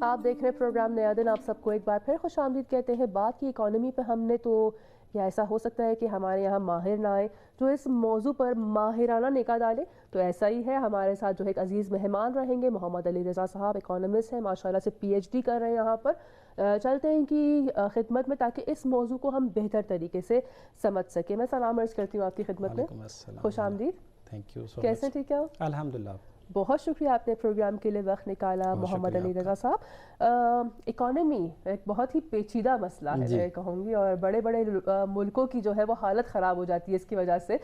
آپ دیکھ رہے پروگرام نیا دن. آپ سب کو ایک بار پھر خوش آمدید کہتے ہیں. بات کی اکانومی پہ ہم نے تو یا ایسا ہو سکتا ہے کہ ہمارے یہاں ماہر نہ آئے جو اس موضوع پر ماہرانہ نکاح ڈالے, تو ایسا ہی ہے. ہمارے ساتھ جو ایک عزیز مہمان رہیں گے, محمد علی رضا صاحب, اکانومسٹ ہیں, ماشاءاللہ سے پی ایچ ڈی کر رہے ہیں یہاں پر. چلتے ہیں ان کی خدمت میں تاکہ اس موضوع کو ہم بہتر طریقے سے سمجھ سکیں. میں سلام عرض کرتی ہوں آپ کی خدمت میں. خوش آمدید. تھینک یو سو مچ. کیسے ٹھیک ہے؟ الحمدللہ. بہت شکریہ آپ نے پروگرام کے لیے وقت نکالا. محمد علی رضا صاحب, اکانومی ایک بہت ہی پیچیدہ مسئلہ ہے میں کہوں گی, اور بڑے بڑے ملکوں کی جو ہے وہ حالت خراب ہو جاتی ہے اس کی وجہ سے.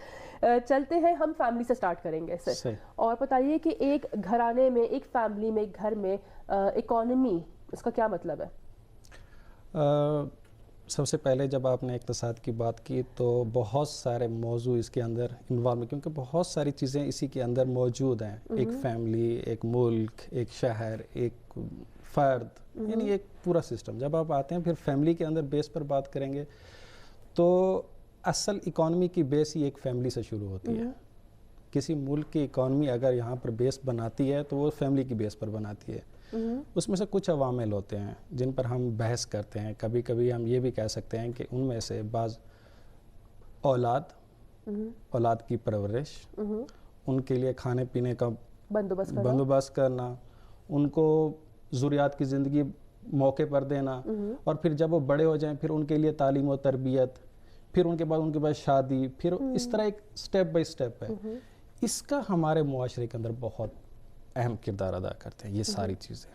چلتے ہیں, ہم فیملی سے سٹارٹ کریں گے اسے, اور بتائیے کہ ایک گھرانے میں, ایک فیملی میں, ایک گھر میں اکانومی, اس کا کیا مطلب ہے؟ سب سے پہلے جب آپ نے اقتصاد کی بات کی تو بہت سارے موضوع اس کے اندر انوالو, کیونکہ بہت ساری چیزیں اسی کے اندر موجود ہیں. ایک فیملی, ایک ملک, ایک شہر, ایک فرد, یعنی ایک پورا سسٹم. جب آپ آتے ہیں پھر فیملی کے اندر بیس پر بات کریں گے تو اصل اکانومی کی بیس ہی ایک فیملی سے شروع ہوتی ہے. کسی ملک کی اکانومی اگر یہاں پر بیس بناتی ہے تو وہ فیملی کی بیس پر بناتی ہے. اس میں سے کچھ عوامل ہوتے ہیں جن پر ہم بحث کرتے ہیں. کبھی کبھی ہم یہ بھی کہہ سکتے ہیں کہ ان میں سے بعض اولاد کی پرورش, ان کے لیے کھانے پینے کا بندوبست کرنا, ان کو ضروریات کی زندگی موقع پر دینا, اور پھر جب وہ بڑے ہو جائیں پھر ان کے لیے تعلیم و تربیت, پھر ان کے بعد شادی, پھر اس طرح ایک سٹیپ بائی سٹیپ ہے. اس کا ہمارے معاشرے کے اندر بہت اہم کردار ادا کرتے ہیں یہ ساری چیزیں.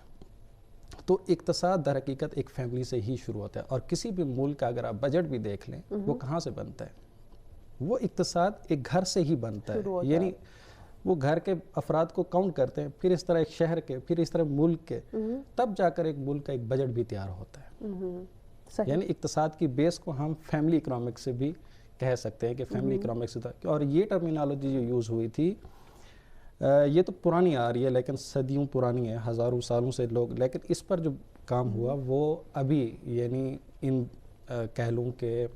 تو اقتصاد در حقیقت ایک فیملی سے ہی شروع ہوتا ہے. اور کسی بھی ملک کا اگر آپ بجٹ بھی دیکھ لیں وہ کہاں سے بنتا ہے؟ وہ اقتصاد ایک گھر سے ہی بنتا ہے. یعنی وہ گھر کے افراد کو کاؤنٹ کرتے ہیں, پھر اس طرح ایک شہر کے, پھر اس طرح ملک کے, تب جا کر ایک ملک کا ایک بجٹ بھی تیار ہوتا ہے. یعنی اقتصاد کی بیس کو ہم فیملی اکنامکس سے بھی کہہ سکتے ہیں کہ فیملی اکنامکس. اور یہ ٹرمینالوجی جو یوز ہوئی تھی یہ تو پرانی آ رہی ہے, لیکن صدیوں پرانی ہے, ہزاروں سالوں سے لوگ, لیکن اس پر جو کام ہوا وہ ابھی یعنی ان کہہ لوں کہ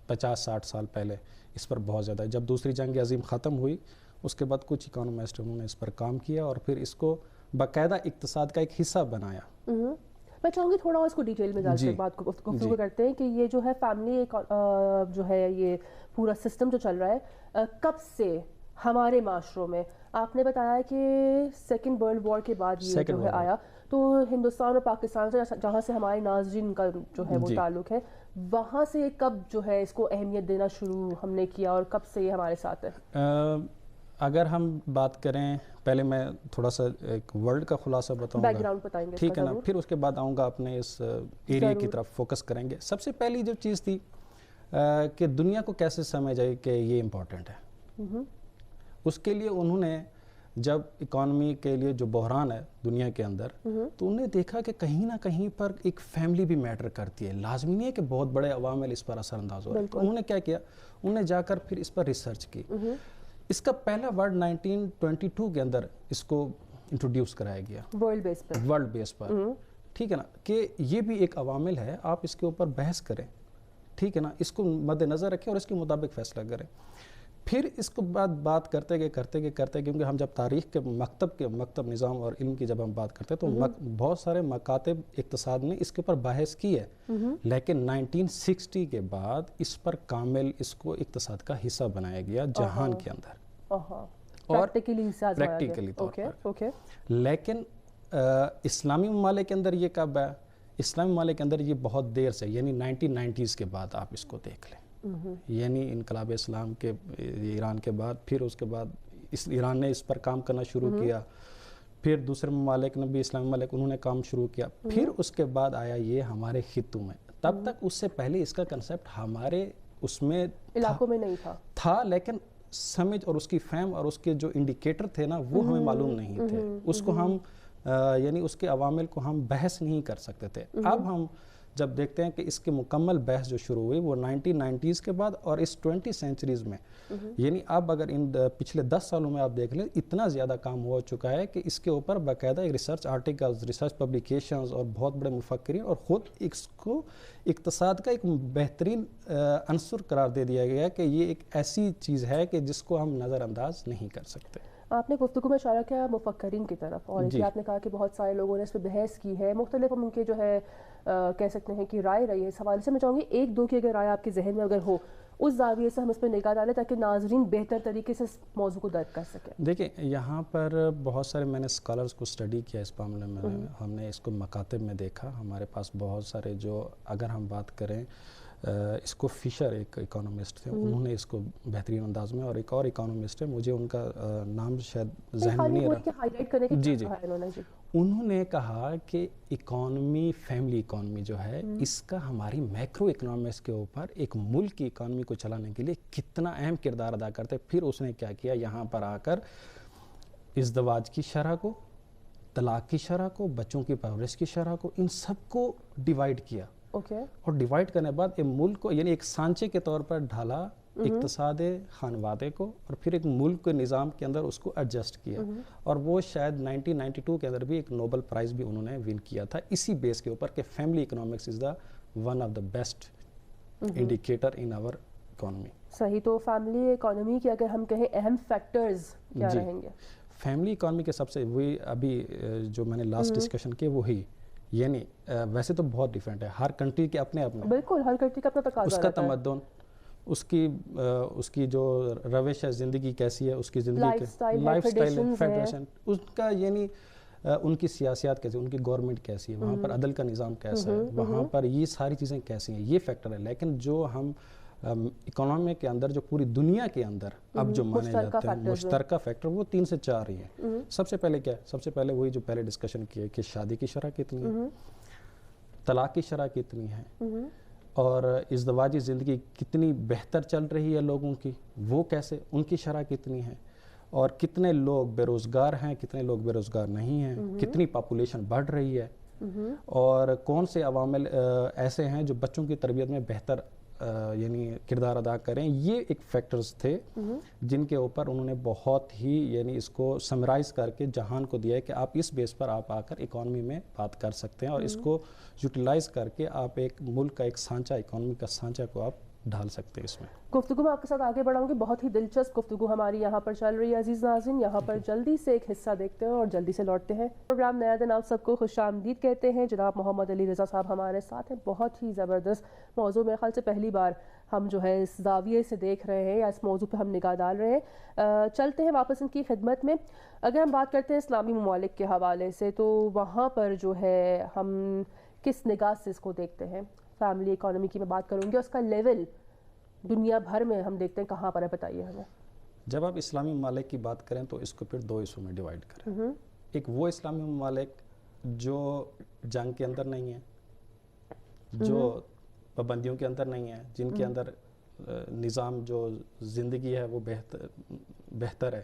50-60 سال پہلے اس پر بہت زیادہ. جب دوسری جنگ عظیم ختم ہوئی اس کے بعد کچھ اکانومسٹ انہوں نے اس پر کام کیا اور پھر اس کو باقاعدہ اقتصاد کا ایک حصہ بنایا. میں چاہوں گی تھوڑا اس کو ڈیٹیل میں جانتے بات کو گفتگو کرتے ہیں کہ یہ جو ہے فیملی جو ہے یہ پورا سسٹم جو چل رہا ہے کب سے ہمارے معاشروں میں؟ آپ نے بتایا کہ سیکنڈ ورلڈ وار کے بعد یہ جو ہے آیا, تو ہندوستان اور پاکستان سے جہاں سے ہمارے ناظرین کا جو ہے وہ تعلق ہے, وہاں سے کب جو ہے اس کو اہمیت دینا شروع ہم نے کیا اور کب سے یہ ہمارے ساتھ ہے؟ اگر ہم بات کریں, پہلے میں تھوڑا سا ایک ورلڈ کا خلاصہ بتاؤں گا, بیک گراؤنڈ بتائیں گے, ٹھیک ہے نا, پھر اس کے بعد آؤں گا اپنے اس ایریا کی طرف فوکس کریں گے. سب سے پہلی جو چیز تھی کہ دنیا کو کیسے سمجھ آئی کہ یہ امپورٹنٹ ہے. اس کے لیے انہوں نے جب اکانومی کے لیے جو بحران ہے دنیا کے اندر, تو انہوں نے دیکھا کہ کہیں نہ کہیں پر ایک فیملی بھی میٹر کرتی ہے. لازمی نہیں ہے کہ بہت بڑے عوامل اس پر اثر انداز ہو رہے ہیں. تو انہوں نے کیا کیا, انہوں نے جا کر پھر اس پر ریسرچ کی. اس کا پہلا ورڈ 1922 کے اندر اس کو انٹروڈیوس کرایا گیا ورلڈ بیس پر, ٹھیک ہے نا, کہ یہ بھی ایک عوامل ہے, آپ اس کے اوپر بحث کریں, ٹھیک ہے نا, اس کو مد نظر رکھیں اور اس کے مطابق فیصلہ کریں. پھر اس کو بات کرتے گئے کیونکہ ہم جب تاریخ کے مکتب نظام اور علم کی جب ہم بات کرتے ہیں تو بہت سارے مکاتب اقتصاد نے اس کے اوپر بحث کی ہے, لیکن 1960 کے بعد اس پر کامل اس کو اقتصاد کا حصہ بنایا گیا جہان کے اندر, اور پریکٹیکلی طور پر. لیکن اسلامی ممالک کے اندر یہ کب ہے؟ اسلامی ممالک کے اندر یہ بہت دیر سے, یعنی 1990s کے بعد آپ اس کو دیکھ لیں. یعنی انقلاب اسلام کے ایران کے بعد, پھر اس کے بعد ایران نے اس پر کام کرنا شروع کیا, پھر دوسرے ممالک نے بھی, اسلامی ممالک, انہوں نے کام شروع کیا, پھر اس کے بعد آیا یہ ہمارے خطوں میں. تب تک اس سے پہلے اس کا کنسیپٹ ہمارے اس میں علاقوں میں نہیں تھا, لیکن سمجھ اور اس کی فہم اور اس کے جو انڈیکیٹر تھے نا وہ ہمیں معلوم نہیں تھے. اس کو ہم یعنی اس کے عوامل کو ہم بحث نہیں کر سکتے تھے. اب ہم جب دیکھتے ہیں کہ اس کے مکمل بحث جو شروع ہوئی وہ 1990s کے بعد اور اس 20 سینچریز میں, یعنی اب اگر ان پچھلے 10 سالوں میں آپ دیکھ لیں اتنا زیادہ کام ہو چکا ہے کہ اس کے اوپر باقاعدہ ایک ریسرچ آرٹیکلز, ریسرچ پبلیکیشنز اور بہت بڑے مفکرین, اور خود اس کو اقتصاد کا ایک بہترین عنصر قرار دے دیا گیا کہ یہ ایک ایسی چیز ہے کہ جس کو ہم نظر انداز نہیں کر سکتے. آپ نے گفتگو میں اشارہ کیا مفکرین کی طرف، اور جی آپ نے کہا کہ بہت سارے لوگوں نے اس پہ بحث کی ہے، مختلف ان کے جو ہے کہہ سکتے ہیں کہ رائے رہی ہے اس حوالے سے. میں چاہوں گی ایک دو کی اگر رائے آپ کے ذہن میں اگر ہو اس زاویے سے ہم اس پہ نگاہ ڈالیں تاکہ ناظرین بہتر طریقے سے اس موضوع کو درک کر سکیں. دیکھیں یہاں پر بہت سارے میں نے اسکالرس کو اسٹڈی کیا اس معاملے میں، ہم نے اس کو مکاتب میں دیکھا. ہمارے پاس بہت سارے جو اگر ہم بات کریں اس کو فشر ایک اکانومسٹ تھے، انہوں نے اس کو بہترین انداز میں، اور ایک اور اکانومسٹ ہے مجھے ان کا نام شاید ذہن میں نہیں رہا. جی جی انہوں نے کہا کہ اکانومی، فیملی اکانومی جو ہے اس کا ہماری میکرو اکنامکس کے اوپر ایک ملک کی اکانومی کو چلانے کے لیے کتنا اہم کردار ادا کرتے. پھر اس نے کیا کیا، یہاں پر آ کر ازدواج کی شرح کو، طلاق کی شرح کو، بچوں کی پرورش کی شرح کو، ان سب کو ڈیوائیڈ کیا. اور ڈیوائیڈ کرنے کے بعد ایک ملک کو یعنی ایک سانچے کے طور پر ڈھالا اقتصاد خانوادے کو، اور پھر ایک ملک کے نظام کے اندر اس کو ایڈجسٹ کیا. اور وہ شاید 1992 کے اندر بھی ایک نوبل پرائز بھی انہوں نے ون کیا تھا اسی بیس کے اوپر کہ family economics is the one of the best indicator in our economy. صحیح. تو فیملی اکانومی کے اگر ہم کہیں اہم فیکٹرز کیا رہیں گے؟ فیملی اکانومی کے سب سے وہی ابھی جو میں نے لاسٹ ڈسکشن کیا وہی، یعنی ویسے تو بہت ڈیفرنٹ ہے، ہر کنٹری کے اپنے اپنے، بالکل ہر کنٹری کا اپنا تقاضا اس کا تمدن، اس کی جو روش ہے زندگی کیسی ہے، اس کی زندگی لائف سٹائل فیڈریشن اس کا، یعنی ان کی سیاسیات کیسی، ان کی گورنمنٹ کیسی ہے، وہاں پر عدل کا نظام کیسا ہے، وہاں پر یہ ساری چیزیں کیسی ہیں، یہ فیکٹر ہے. لیکن جو ہم اکانومی کے اندر جو پوری دنیا کے اندر اب جو مانے جاتے ہیں مشترکہ فیکٹر، وہ 3 سے 4 ہی ہیں. سب سے پہلے کیا ہے؟ سب سے پہلے وہی جو پہلے ڈسکشن کیا کہ شادی کی شرح کتنی ہے، طلاق کی شرح کتنی ہے، اور ازدواجی زندگی کتنی بہتر چل رہی ہے لوگوں کی، وہ کیسے، ان کی شرح کتنی ہے، اور کتنے لوگ بے روزگار ہیں، کتنے لوگ بے روزگار نہیں ہیں، کتنی پاپولیشن بڑھ رہی ہے، اور کون سے عوامل ایسے ہیں جو بچوں کی تربیت میں بہتر یعنی کردار ادا کریں. یہ ایک فیکٹرز تھے جن کے اوپر انہوں نے بہت ہی یعنی اس کو سمرائز کر کے جہان کو دیا ہے کہ آپ اس بیس پر آپ آ کر اکانومی میں بات کر سکتے ہیں، اور اس کو یوٹیلائز کر کے آپ ایک ملک کا ایک سانچہ، اکانومی کا سانچہ کو آپ ڈھال سکتے ہیں. اس میں گفتگو میں آپ کے ساتھ آگے بڑھاؤں گی، بہت ہی دلچسپ گفتگو ہماری یہاں پر چل رہی ہے. عزیز ناظرین، یہاں پر جلدی سے ایک حصہ دیکھتے ہیں اور جلدی سے لوٹتے ہیں. پروگرام نیا دن آپ سب کو خوش آمدید کہتے ہیں. جناب محمد علی رضا صاحب ہمارے ساتھ ہیں. بہت ہی زبردست موضوع، میرے خیال سے پہلی بار ہم جو ہے اس زاویے سے دیکھ رہے ہیں یا اس موضوع پہ ہم نگاہ ڈال رہے ہیں. چلتے ہیں واپس ان کی خدمت میں. اگر ہم بات کرتے ہیں اسلامی ممالک کے حوالے سے، تو وہاں پر جو ہے ہم کس نگاہ سے اس کو دیکھتے ہیں؟ فیملی اکانومی کی میں بات کروں گی، اس کا لیول دنیا بھر میں ہم دیکھتے ہیں کہاں پر ہے، بتائیے ہمیں. جب آپ اسلامی ممالک کی بات کریں تو اس کو پھر 2 حصوں میں ڈیوائیڈ کریں. ایک وہ اسلامی ممالک جو جنگ کے اندر نہیں ہیں، جو پابندیوں کے اندر نہیں ہیں، جن کے اندر نظام جو زندگی ہے وہ بہتر ہے،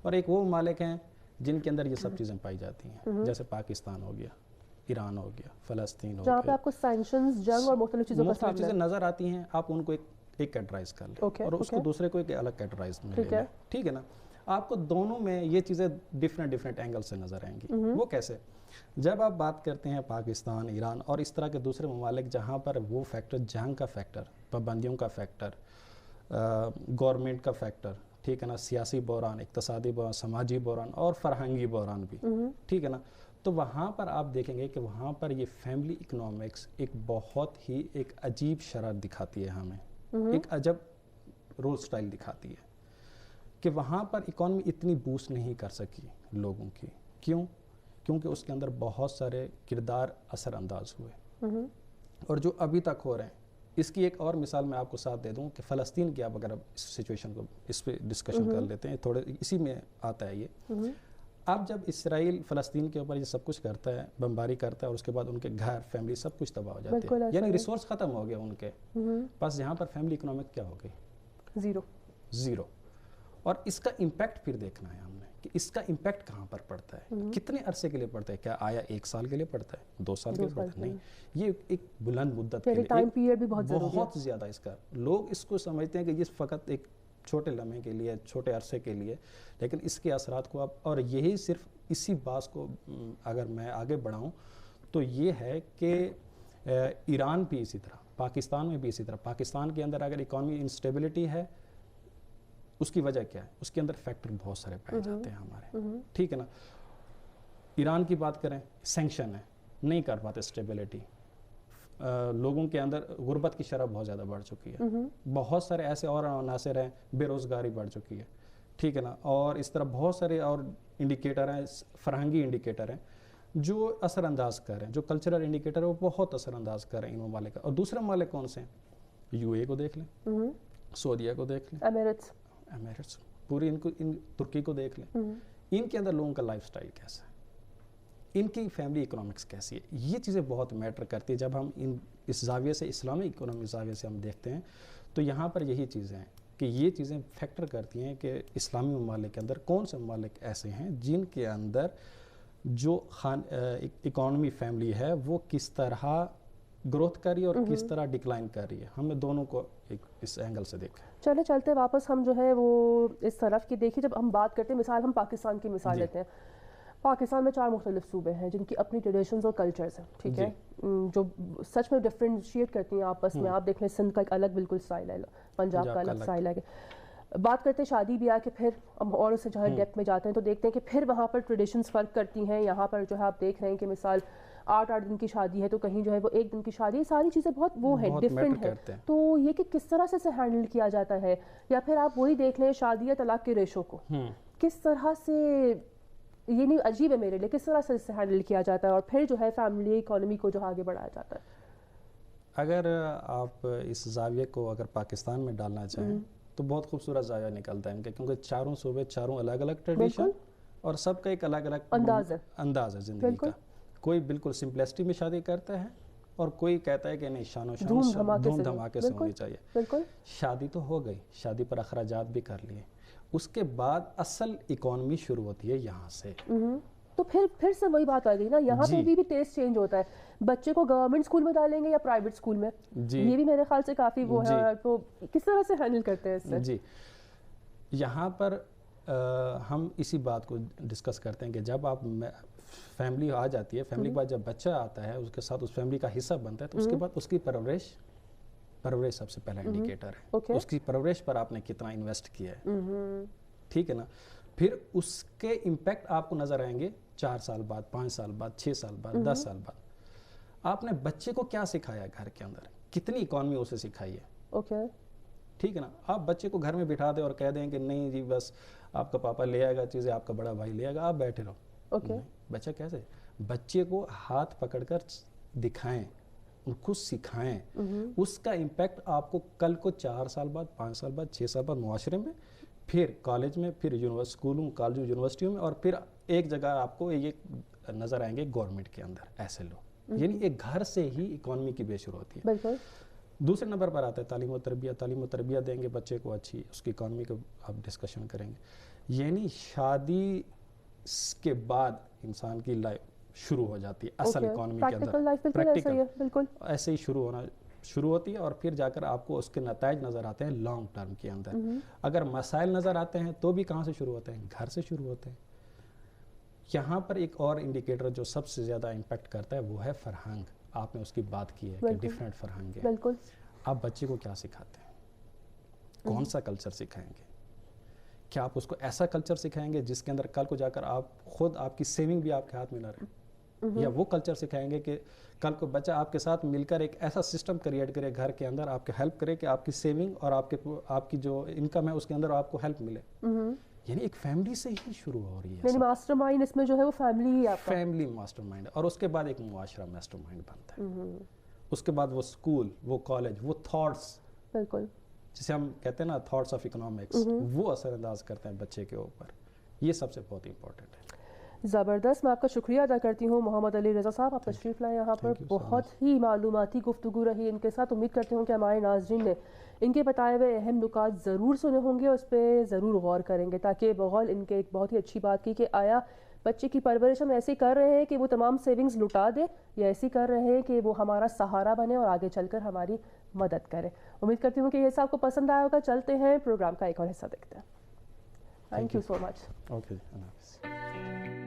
اور ایک وہ ممالک ہیں جن کے اندر یہ سب چیزیں پائی جاتی ہیں، جیسے پاکستان ہو گیا، ایران ہو گیا، فلسطین ہو گیا، جہاں پہ آپ کو سینکشنز، جنگ اور مختلف چیزوں کا چیزیں نظر آتی ہیں. آپ ان کو ایک کیٹرائز کر لیں اور اس کو دوسرے کو ایک الگ کیٹرائز میں لے لیں. ٹھیک ہے نا؟ آپ کو دونوں میں یہ چیزیں ڈیفرنٹ اینگل سے نظر آئیں گی. وہ کیسے؟ جب آپ بات کرتے ہیں پاکستان، ایران اور اس طرح کے دوسرے ممالک جہاں پر وہ فیکٹر، جنگ کا فیکٹر، پابندیوں کا فیکٹر، گورنمنٹ کا فیکٹر، ٹھیک ہے نا، سیاسی بحران، اقتصادی بحران، سماجی بحران اور فرہنگی بحران بھی، ٹھیک ہے نا، تو وہاں پر آپ دیکھیں گے کہ وہاں پر یہ فیملی اکنامکس ایک بہت ہی ایک عجیب شرح دکھاتی ہے ہمیں، ایک عجب رول سٹائل دکھاتی ہے کہ وہاں پر اکانومی اتنی بوسٹ نہیں کر سکی لوگوں کی. کیونکہ اس کے اندر بہت سارے کردار اثر انداز ہوئے، اور جو ابھی تک ہو رہے ہیں. اس کی ایک اور مثال میں آپ کو ساتھ دے دوں کہ فلسطین کی، آپ اگر اس سچویشن کو اس پہ ڈسکشن کر لیتے ہیں، تھوڑے اسی میں آتا ہے یہ. اب جب اسرائیل فلسطین کے اوپر یہ سب کچھ کرتا ہے، بمباری کرتا ہے، اور اس کے بعد ان کے گھر، فیملی سب کچھ تباہ ہو جاتے ہیں، یعنی ریسورس ختم ہو گیا ان کے پاس. یہاں پر فیملی اکنامک کیا ہو گئی؟ زیرو. اور اس کا امپیکٹ پھر دیکھنا ہے ہم نے کہ اس کا امپیکٹ کہاں پر پڑتا ہے، کتنے عرصے کے لیے پڑتا ہے. کیا آیا 1 سال کے لیے پڑتا ہے، 2 سال کے لیے پڑتا ہے؟ نہیں، یہ ایک بلند مدت کے لیے بہت زیادہ. اس کا لوگ اس کو سمجھتے ہیں کہ یہ فقط ایک چھوٹے لمحے کے لیے، چھوٹے عرصے کے لیے، لیکن اس کے اثرات کو آپ، اور یہی صرف اسی بات کو اگر میں آگے بڑھاؤں تو یہ ہے کہ ایران بھی اسی طرح، پاکستان میں بھی اسی طرح. پاکستان کے اندر اگر اکانومی انسٹیبلٹی ہے اس کی وجہ کیا ہے؟ اس کے اندر فیکٹر بہت سارے پائے جاتے ہیں ہمارے، ٹھیک ہے نا. ایران کی بات کریں، سینکشن ہے، نہیں کر پاتے اسٹیبلٹی، لوگوں کے اندر غربت کی شرح بہت زیادہ بڑھ چکی ہے، بہت سارے ایسے اور عناصر ہیں، بے روزگاری بڑھ چکی ہے، ٹھیک ہے نا. اور اس طرح بہت سارے اور انڈیکیٹر ہیں، فرہنگی انڈیکیٹر ہیں جو اثر انداز کر رہے ہیں، جو کلچرل انڈیکیٹر ہے وہ بہت اثر انداز کر رہے ہیں ان ممالک کا. اور دوسرے ممالک کون سے ہیں؟ یو اے کو دیکھ لیں، سعودیہ کو دیکھ لیں، ایمریٹس، پوری ان ترکی کو دیکھ لیں. ان کے اندر لوگوں کا لائف سٹائل کیسا ہے، ان کی فیملی اکنامکس کیسی ہے، یہ چیزیں بہت میٹر کرتی ہے. جب ہم اس زاویے سے، اسلامی اکنامی زاویے سے ہم دیکھتے ہیں تو یہاں پر یہی چیزیں ہیں کہ یہ چیزیں فیکٹر کرتی ہیں کہ اسلامی ممالک کے اندر کون سے ممالک ایسے ہیں جن کے اندر جو اکانومی فیملی ہے وہ کس طرح گروتھ کر رہی ہے اور کس طرح ڈکلائن کر رہی ہے. ہم نے دونوں کو اس اینگل سے دیکھا. چلے چلتے واپس ہم جو ہے وہ اس طرف کی دیکھیں. جب ہم بات کرتے ہیں، مثال ہم پاکستان کی مثال لیتے ہیں. پاکستان میں 4 مختلف صوبے ہیں جن کی اپنی ٹریڈیشنز اور کلچرز ہیں، ٹھیک ہے، جو سچ میں ڈفرینشیٹ کرتی ہیں آپس میں. آپ دیکھ لیں سندھ کا ایک الگ بالکل اسٹائل ہے، پنجاب کا الگ اسٹائل ہے. بات کرتے ہیں شادی بیاہ کے، پھر ہم اور اسے جہاں ڈیپتھ میں جاتے ہیں تو دیکھتے ہیں کہ پھر وہاں پر ٹریڈیشنز فرق کرتی ہیں. یہاں پر جو ہے آپ دیکھ رہے ہیں کہ مثال 8 دن کی شادی ہے تو کہیں جو ہے وہ 1 دن کی شادی ہے. ساری چیزیں بہت وہ ہیں، ڈفرینٹ ہیں. تو یہ کہ کس طرح سے ہینڈل کیا جاتا ہے. یا پھر آپ وہی دیکھ لیں شادی یا طلاق کے ریشو کو کس طرح سے، یہ نہیں عجیب ہے میرے لیے، کس طرح سے ہینڈل کیا جاتا ہے اور پھر جو ہے فیملی اکانومی کو جو آگے بڑھایا جاتا ہے. اگر آپ اس زاویے کو اگر پاکستان میں ڈالنا چاہیں تو بہت خوبصورت زاویہ نکلتا ہے ان کے، کیونکہ 4 صوبے 4 الگ الگ ٹریڈیشن اور سب کا ایک الگ الگ انداز ہے زندگی کا. کوئی بالکل سمپلسٹی میں شادی کرتا ہے اور کوئی کہتا ہے کہ نہیں، شان و شان دھوم دھماکے سے ہونی چاہیے. شادی تو ہو گئی، شادی پر اخراجات بھی کر لیے، اس کے بعد اصل اکانومی شروع ہوتی ہے یہاں سے. تو پھر سے وہی بات آ گئی نا، یہاں پہ بھی ٹیسٹ چینج ہوتا ہے. بچے کو گورنمنٹ اسکول میں ڈالیں گے یا پرائیویٹ اسکول میں، یہ بھی میرے خیال سے کافی وہ ہے. تو کس طرح سے ہینڈل کرتے ہیں اس سے؟ جی، یہاں پر ہم اسی بات کو ڈسکس کرتے ہیں کہ جب آپ فیملی آ جاتی ہے، فیملی کے بعد جب بچہ آتا ہے اس کے ساتھ اس فیملی کا حصہ بنتا ہے، تو اس کے بعد اس کی پرورش سب سے پہلا انڈیکیٹر ہے. اس کی پرورش پر آپ نے کتنا انویسٹ کیا ہے، ٹھیک ہے نا. پھر اس کے امپیکٹ آپ کو نظر آئیں گے 4 سال بعد، 5 سال بعد، 6 سال بعد، 10 سال بعد. آپ نے بچے کو کیا سکھایا گھر کے اندر، کتنی اکانومی اسے سکھائی ہے، ٹھیک ہے نا. آپ بچے کو گھر میں بٹھا دیں اور کہہ دیں کہ نہیں جی بس آپ کا پاپا لے آئے گا چیزیں، آپ کا بڑا بھائی لے آئے گا، آپ بیٹھے رہو. بچہ کیسے؟ بچے کو ہاتھ پکڑ کر دکھائیں، ان کو سکھائیں. اس کا امپیکٹ آپ کو کل کو 4 سال بعد، 5 سال بعد، 6 سال بعد معاشرے میں، پھر کالج میں، پھر اسکولوں، کالجوں، یونیورسٹیوں میں، اور پھر ایک جگہ آپ کو یہ نظر آئیں گے گورنمنٹ کے اندر ایسے لوگ. یعنی ایک گھر سے ہی اکانومی کی بے شروع ہوتی ہے. دوسرے نمبر پر آتا ہے تعلیم و تربیت. تعلیم و تربیت دیں گے بچے کو اچھی، اس کی اکانومی کو آپ ڈسکشن کریں گے. یعنی شادی کے بعد انسان کی لائف شروع ہو جاتی ہے اصل اکانومی کے اندر. پریکٹیکل ایسے ہی شروع ہوتی ہے، اور پھر جا کر آپ کو اس کے نتائج نظر آتے ہیں لانگ ٹرم کے اندر. اگر مسائل نظر آتے ہیں تو بھی کہاں سے شروع ہوتے ہیں؟ گھر سے شروع ہوتے ہیں. یہاں پر ایک اور انڈیکیٹر جو سب سے زیادہ امپیکٹ کرتا ہے وہ ہے فرہنگ. آپ نے اس کی بات کی ہے کہ ڈیفرنٹ فرہنگ ہے. آپ بچے کو کیا سکھاتے ہیں؟ کون سا کلچر سکھائیں گے؟ کیا آپ اس کو ایسا کلچر سکھائیں گے جس کے اندر کل کو جا کر آپ خود، آپ کی سیونگ بھی آپ کے ہاتھ میں نہ رہے؟ یا وہ کلچر سکھائیں گے کہ کل کو بچہ آپ کے ساتھ مل کر ایک ایسا سسٹم کریٹ کرے گھر کے اندر، آپ کے ہیلپ کرے کہ آپ کی سیونگ اور آپ کی جو انکم ہے اس کے اندر آپ کو ہیلپ ملے. یعنی ایک فیملی سے ہی شروع ہو رہی ہے. یعنی ماسٹر مائنڈ اس میں جو ہے وہ فیملی ہی آپ کا، فیملی ماسٹر مائنڈ. اور اس کے بعد ایک معاشرہ ماسٹر مائنڈ بنتا ہے. اس کے بعد وہ اسکول، وہ کالج، وہ تھاٹس، بالکل جسے ہم کہتے ہیں نا تھاٹس آف اکنامکس، وہ اثر انداز کرتے ہیں بچے کے اوپر. یہ سب سے بہت امپورٹنٹ ہے. زبردست. میں آپ کا شکریہ ادا کرتی ہوں محمد علی رضا صاحب، آپ تشریف لائے یہاں پر. بہت ہی معلوماتی گفتگو رہی ان کے ساتھ. امید کرتی ہوں کہ ہمارے ناظرین نے ان کے بتائے ہوئے اہم نکات ضرور سنے ہوں گے، اس پہ ضرور غور کریں گے، تاکہ بغول ان کے ایک بہت ہی اچھی بات کی کہ آیا بچے کی پرورش ہم ایسے کر رہے ہیں کہ وہ تمام سیونگز لٹا دے، یا ایسی کر رہے ہیں کہ وہ ہمارا سہارا بنے اور آگے چل کر ہماری مدد کرے. امید کرتی ہوں کہ یہ حصہ آپ کو پسند آیا ہوگا. چلتے ہیں پروگرام کا ایک اور حصہ دیکھتے ہیں. Thank you so much. Okay, اللہ حافظ.